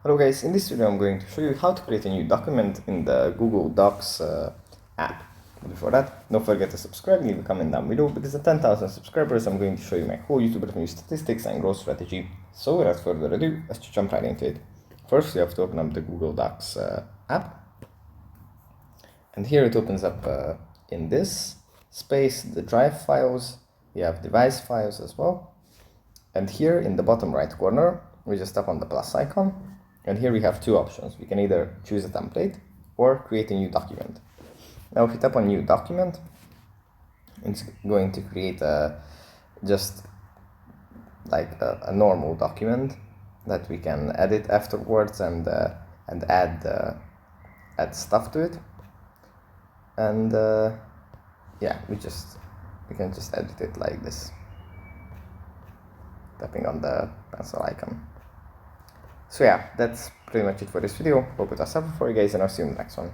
Hello guys, in this video I'm going to show you how to create a new document in the Google Docs app. But before that, don't forget to subscribe and leave a comment down below, because at 10,000 subscribers I'm going to show you my whole YouTube revenue statistics and growth strategy. So without further ado, let's jump right into it. First you have to open up the Google Docs app. And here it opens up in this space the Drive files, you have device files as well. And here in the bottom right corner, we just tap on the plus icon. And here we have two options. We can either choose a template or create a new document. Now if you tap on new document, it's going to create just like a normal document that we can edit afterwards and add stuff to it. And yeah, we can just edit it like this, tapping on the pencil icon. So yeah, that's pretty much it for this video. Hope it was helpful for you guys, and I'll see you in the next one.